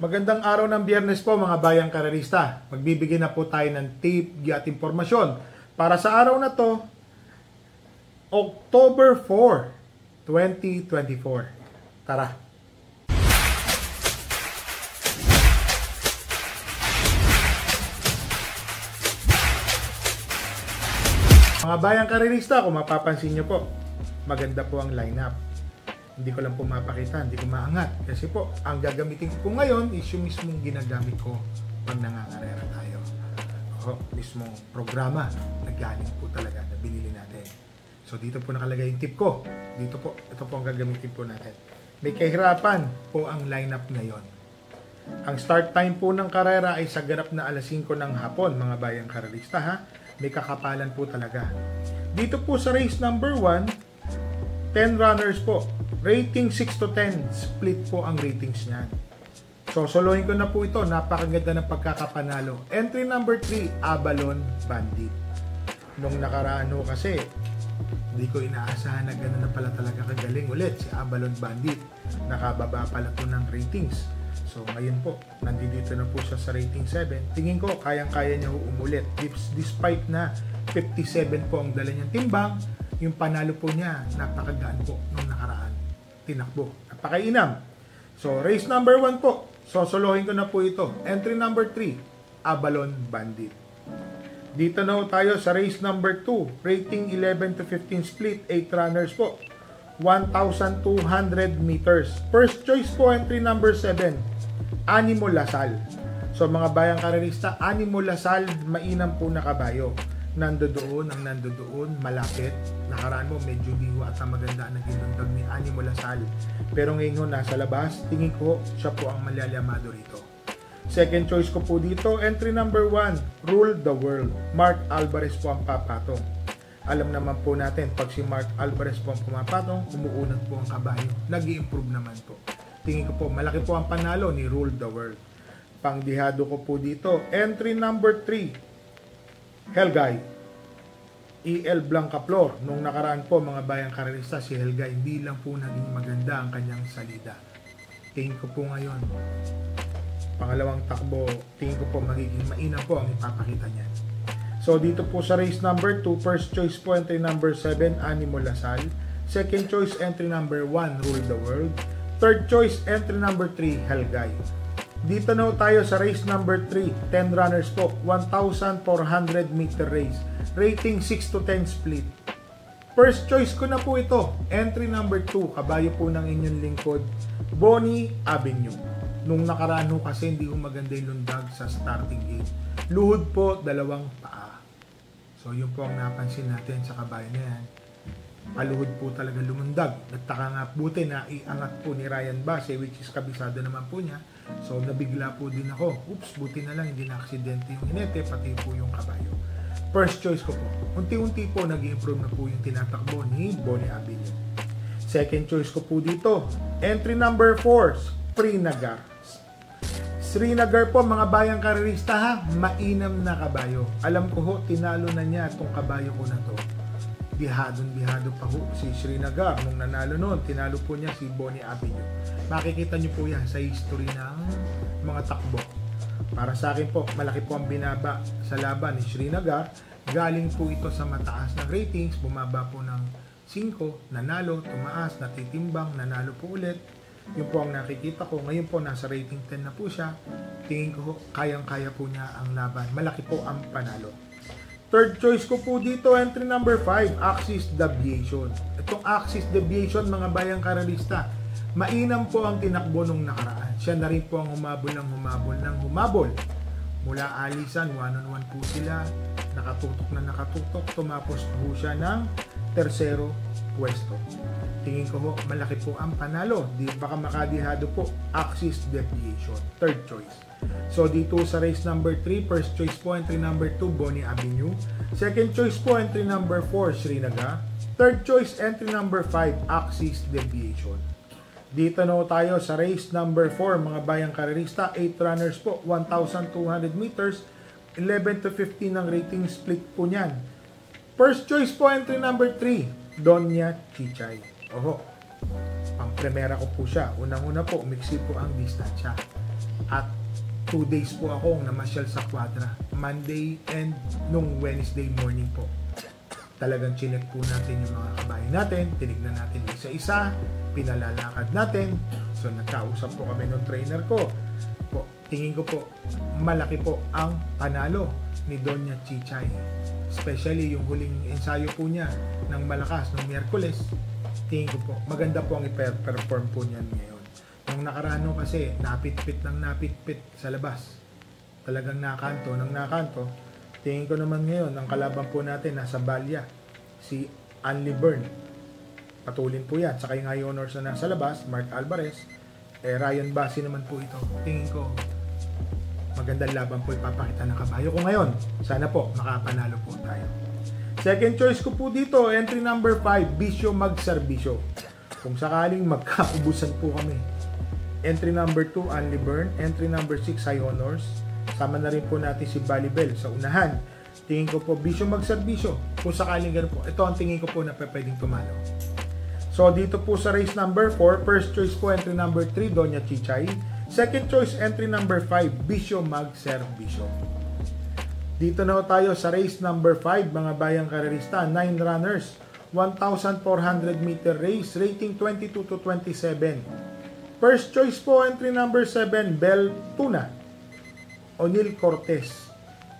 Magandang araw ng Biyernes po mga bayang karerista. Magbibigay na po tayo ng tip at impormasyon para sa araw na to, October 4, 2024. Tara! Mga bayang karerista, kung mapapansin nyo po, maganda po ang lineup. Hindi ko lang po mapakita, hindi ko maangat. Kasi po, ang gagamitin ko ngayon is yung mismong ginagamit ko pag nangangarera tayo. O, mismong programa na galing po talaga na binili natin. So, dito po nakalagay yung tip ko. Dito po, ito po ang gagamitin po natin. May kahirapan po ang lineup ngayon. Ang start time po ng karera ay sa ganap na alas 5 ng hapon, mga bayang karerista ha. May kakapalan po talaga. Dito po sa race number 1, 10 runners po. Rating 6 to 10, split po ang ratings niyan. So, solohin ko na po ito. Napakaganda ng pagkakapanalo. Entry number 3, Abalon Bandit. Nung nakaraan ho kasi, hindi ko inaasahan na gano'n na pala talaga kagaling ulit si Abalon Bandit. Nakababa pala po ng ratings. So, ngayon po, nandito na po siya sa rating 7. Tingin ko, kayang-kaya niya umulit. Despite na 57 po ang dala niyang timbang, yung panalo po niya, napakagaan po nung nakaraan. Tinakbo. Napakainam. So, race number 1 po. Sosolohin ko na po ito. Entry number 3, Abalon Bandit. Dito na po tayo sa race number 2. Rating 11 to 15 split. 8 runners po. 1,200 meters. First choice po, entry number 7, Animo Lasal. So, mga bayang karerista, Animo Lasal, mainam po na kabayo. Nandoon, malapit. Nakaraan mo, medyo diwa at maganda ang naging lundag ni Animo Lasal. Pero ngayon nasa labas, tingin ko siya po ang malyalyamado rito. Second choice ko po dito, entry number 1, Rule the World. Mark Alvarez po ang papatong. Alam naman po natin, pag si Mark Alvarez po ang pumapatong, umuunat po ang kabayo. Nag-i-improve naman po. Tingin ko po, malaki po ang panalo ni Rule the World. Pangdihado ko po dito, entry number 3, Helgay, E.L. Blancaflor. Nung nakaraan po mga bayang karerista, si Helgay hindi lang po naging maganda ang kanyang salida. Tingin ko po ngayon, pangalawang takbo, tingin ko po magiging mainam po ang ipapakita niya. So dito po sa race number 2, first choice po entry number 7, Animo Lasal. Second choice entry number 1, Rule the World. Third choice entry number 3, Helgay. Dito na tayo sa race number 3, 10 runners po, 1,400 meter race. Rating 6 to 10 split. First choice ko na po ito, entry number 2, kabayo po ng inyong lingkod, Bonnie Avenue. Nung nakaraan ho kasi hindi ko maganda yung lundag sa starting gate. Luhod po, dalawang paa. So yun po ang napansin natin sa kabayo na yan. Paluhod po talaga lumundag. Nagtaka nga buti na iangat po ni Ryan Base, which is kabisado naman po niya. So nabigla po din ako. Oops, buti na lang hindi na-aksidente yung inete, pati po yung kabayo. First choice ko po. Unti-unti po nag-i-improve na po yung tinatakbo ni Bonnie Avenue. Second choice ko po dito, entry number 4, Srinagar. Srinagar po mga bayang karerista ha, mainam na kabayo. Alam ko ho, tinalo na niya itong kabayo ko na to. Bihado pa ho si Srinagar. Nung nanalo noon, tinalo po niya si Bonnie Avenue. Makikita niyo po yan sa history ng mga takbo. Para sa akin po, malaki po ang binaba sa laban ni Srinagar. Galing po ito sa mataas na ratings, bumaba po ng 5, nanalo, tumaas, natitimbang, nanalo po ulit. Yun po ang nakikita ko. Ngayon po, nasa rating 10 na po siya. Tingin ko, kayang-kaya po niya ang laban. Malaki po ang panalo. Third choice ko po dito, entry number 5, Axis Deviation. Itong Axis Deviation, mga bayang karerista, mainam po ang tinakbo nung nakaraan. Siya na rin po ang humabol. Mula alisan, 1-on-1 po sila, nakatutok, tumapos po siya ng tersero pwesto. Tingin ko ho, malaki po ang panalo. Baka makadihado po, Axis Deviation. Third choice. So dito sa race number 3, first choice po entry number 2, Bonnie Avenue. Second choice po entry number 4, Srinagar. Third choice entry number 5, Axis Deviation. Dito na tayo sa race number 4, mga bayang karerista, 8 runners po, 1,200 meters, 11 to 15 ang rating split po niyan. First choice po entry number 3, Doña Chichay. Oho, pang primera ko po siya. Unang-una po, umiksi po ang distansya. At 2 days po akong namasyal sa Quadra. Monday and nung Wednesday morning po. Talagang chinek po natin yung mga kabayo natin, tinignan natin isa-isa, pinalalakad natin. So nagkausap po kami ng trainer ko. Tingin ko po, malaki po ang panalo ni Doña Chichay. Especially yung huling ensayo po niya ng malakas ng Miyerkules. Tingin ko po, maganda po ang i-perform po niyan ngayon. Nung nakaraan kasi, napit-pit sa labas. Talagang nakanto ng nakanto. Tingin ko naman ngayon, ang kalaban po natin nasa Balya, si Anli Byrne. Patulin po yan. Saka yung high honors na nasa labas, Mark Alvarez. Ryan Bassi naman po ito. Tingin ko, magandang laban po ipapakita ng kabayo ko ngayon. Sana po, makapanalo po tayo. Second choice ko po dito, entry number 5, Bisyo Magserbisyo. Kung sakaling magkaubusan po kami. Entry number 2, Anli Byrne. Entry number 6, High Honors. Sama na rin po natin si Balibel sa unahan. Tingin ko po, Bisyo Magserbisyo. Kung sakaling ganun po, ito ang tingin ko po na pwedeng tumalo. So, dito po sa race number 4, first choice po, entry number 3, Doña Chichay. Second choice, entry number 5, Bisyo Magserbisyo. Dito na tayo sa race number 5, mga bayang karerista, 9 runners, 1,400 meter race, rating 22 to 27. First choice po, entry number 7, Bel Tuna. O'Neil Cortez.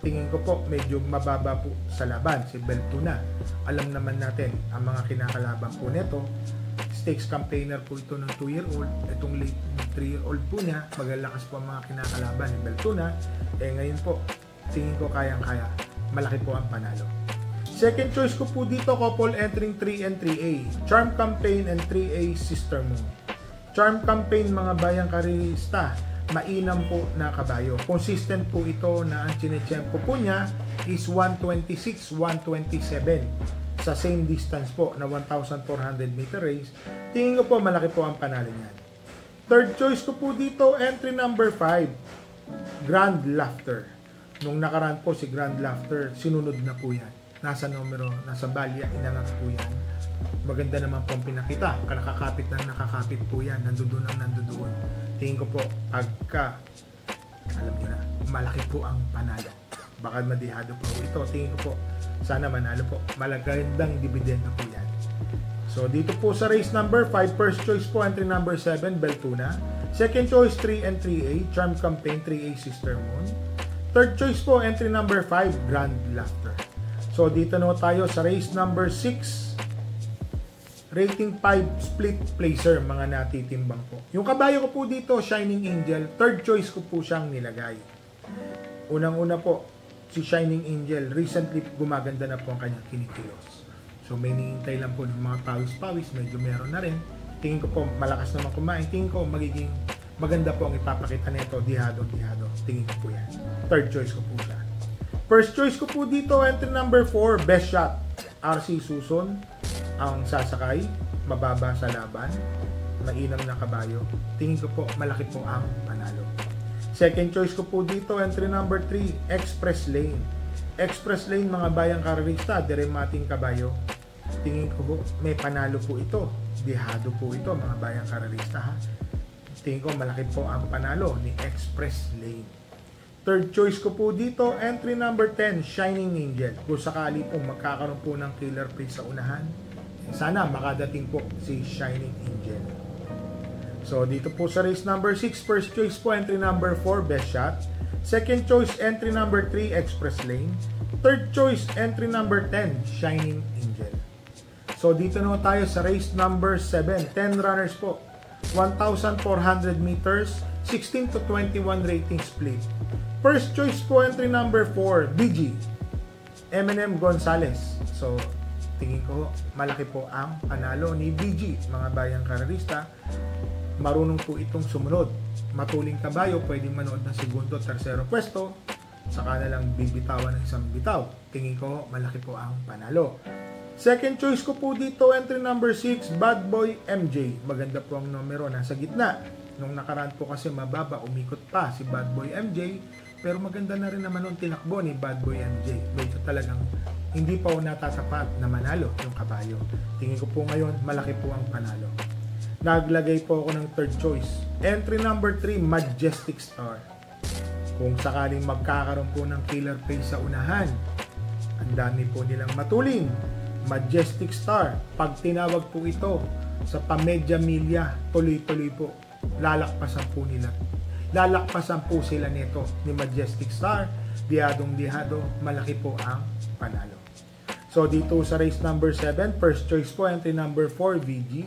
Tingin ko po, medyo mababa po sa laban, si Bel Tuna. Alam naman natin, ang mga kinakalaban po nito, stakes campaigner po ito ng 2-year-old, itong late 3-year-old po niya, magalakas po ang mga kinakalaban ni Bel Tuna. Ngayon po, tingin ko kayang-kaya, malaki po ang panalo. Second choice ko po dito, couple entering 3 and 3A, Charm Campaign and 3A Sister Moon. Charm Campaign, mga bayang karista, mainam po na kabayo. Consistent po ito na ang chinechempo po niya is 126, 127 sa same distance po na 1,400 meter race. Tingin ko po malaki po ang panalo niyan. Third choice ko po dito, entry number 5, Grand Laughter. Nung nakaraan po si Grand Laughter, sinunod na po yan. Nasa numero, nasa Balya, inangat po yan. Maganda naman po ang pinakita. Nakakapit na nakakapit po yan. Nandoon ang nandoon. Tingin ko po, pagka, alam nyo na, malaki po ang panalo. Baka madihado po ito. Tingin ko po, sana manalo po. Malagandang dividendo po yan. So, dito po sa race number 5, first choice po, entry number 7, Bel Tuna. Second choice, 3 and 3A, Charm Campaign, 3A Sister Moon. Third choice po, entry number 5, Grand Laughter. So, dito na tayo sa race number 6, rating 5 split placer, mga natitimbang po. Yung kabayo ko po dito, Shining Angel, third choice ko po siyang nilagay. Unang-una po, si Shining Angel, recently gumaganda na po ang kanyang kinikilos. So may nihintay lang po ng mga pawis-pawis, medyo meron na rin. Tingin ko po, malakas naman kumain. Tingin ko, magiging maganda po ang ipapakita nito, dihado. Tingin ko po yan. Third choice ko po siya. First choice ko po dito, entry number 4, Best Shot, RC Suson. Ang sasakay, mababa sa laban, mainam na kabayo. Tingin ko po, malaki po ang panalo. Second choice ko po dito, entry number 3, Express Lane. Express Lane, mga bayang karerista, diremating kabayo. Tingin ko po, may panalo po ito. Dihado po ito, mga bayang karerista. Ha? Tingin ko, malaki po ang panalo ni Express Lane. Third choice ko po dito, entry number 10, Shining Angel. Kung sakali po magkakaroon po ng killer play sa unahan, sana makadating po si Shining Angel. So, dito po sa race number 6, first choice po, entry number 4, Best Shot. Second choice, entry number 3, Express Lane. Third choice, entry number 10, Shining Angel. So, dito na tayo sa race number 7, 10 runners po. 1,400 meters, 16 to 21 rating split. First choice po, entry number 4, BG, M&M Gonzalez. So, tingin ko, malaki po ang panalo ni BG, mga bayang karerista. Marunong po itong sumunod. Matuling kabayo, pwedeng manood ng segundo, tersero pwesto, saka na lang bibitawan ng isang bitaw. Tingin ko, malaki po ang panalo. Second choice ko po dito, entry number 6, Bad Boy MJ. Maganda po ang numero, nasa gitna. Nung nakaraan po kasi mababa, umikot pa si Bad Boy MJ. Pero maganda na rin naman ang tinakbo ni Bad Boy MJ. Medyo talagang hindi pa natatapat na manalo yung kabayo. Tingin ko po ngayon, malaki po ang panalo. naglagay po ako ng third choice. Entry number 3, Majestic Star. Kung sakaling magkakaroon po ng killer face sa unahan, ang dami po nilang matuling. Majestic Star, pag tinawag po ito sa pamedya milya, tuloy-tuloy po, lalakpasan po nila. Lalakpasan po sila nito ni Majestic Star, dihadong-dihado, malaki po ang panalo. So dito sa race number 7, first choice po, entry number 4, VG.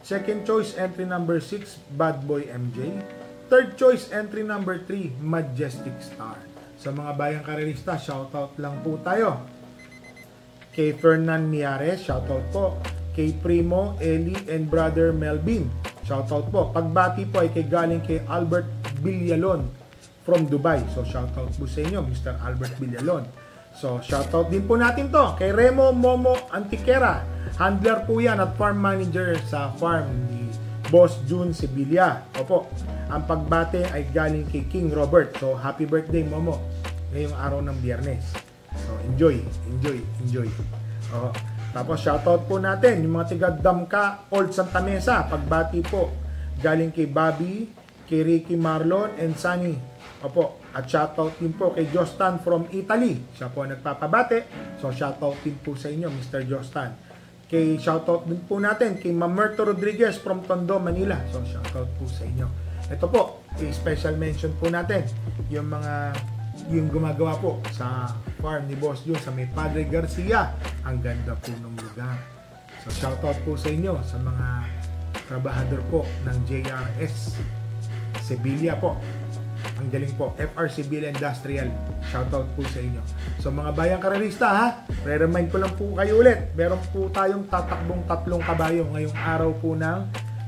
Second choice, entry number 6, Bad Boy MJ. Third choice, entry number 3, Majestic Star. Sa mga bayang karerista, shoutout lang po tayo. Kay Fernan Miares, shoutout po. Kay Primo, Eli, and Brother Melvin, shoutout po. Pagbati po ay galing kay Albert Villalon from Dubai. So shoutout po sa inyo, Mr. Albert Villalon. So shoutout din po natin to kay Remo Momo Antiquera. Handler po yan at farm manager sa farm ni Boss June Sevilla. Opo, ang pagbate ay galing kay King Robert. So happy birthday Momo ngayong araw ng Biyernes. So enjoy. Tapos shoutout po natin yung mga tiga Damka Old Santa Mesa. Pagbati po galing kay Bobby, kay Ricky Marlon and Sunny. Opo, at shoutout din po kay Jostan from Italy. Siya po ang nagpapabate. So shoutout din po sa inyo Mr. Jostan. Kay shoutout din po natin kay Mamerto Rodriguez from Tondo, Manila. So shoutout po sa inyo. Ito po, special mention po natin yung gumagawa po sa farm ni Boss Jun sa may Padre Garcia. Ang ganda po ng lugar. So shoutout po sa inyo sa mga trabahador po ng JRS Sevilla po. Ang galing po, FR Sevilla Industrial. Shoutout po sa inyo. So mga bayang karerista ha, re-remind ko lang po kayo ulit. Meron po tayong tatakbong 3 kabayo ngayong araw po ng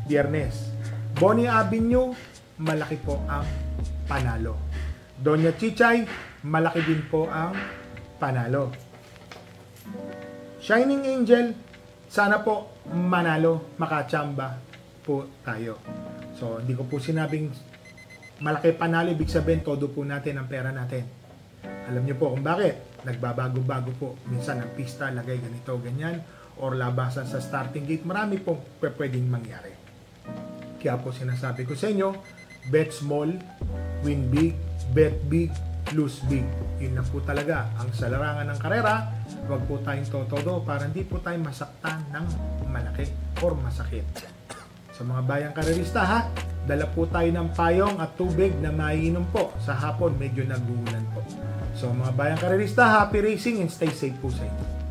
Biyernes. Bonnie Avenue, malaki po ang panalo. Doña Chichay, malaki din po ang panalo. Shining Angel, sana po manalo, makachamba po tayo. So hindi ko po sinabing malaki panalo, ibig sabihin todo po natin ang pera natin. Alam niyo po kung bakit. Nagbabago-bago po. Minsan ang pista, lagay ganito, ganyan. Or labasan sa starting gate. Marami pong pwedeng mangyari. Kaya po sinasabi ko sa inyo, bet small, win big, bet big, lose big. Yun lang po talaga ang sa larangan ng karera. Huwag po tayong totodo para hindi po tayo masaktan ng malaki or masakit. Sa mga bayang karerista ha, dala po tayo ng payong at tubig na maiinom po. Sa hapon, medyo nag-uulan po. So mga bayang karerista, happy racing and stay safe po sa inyo.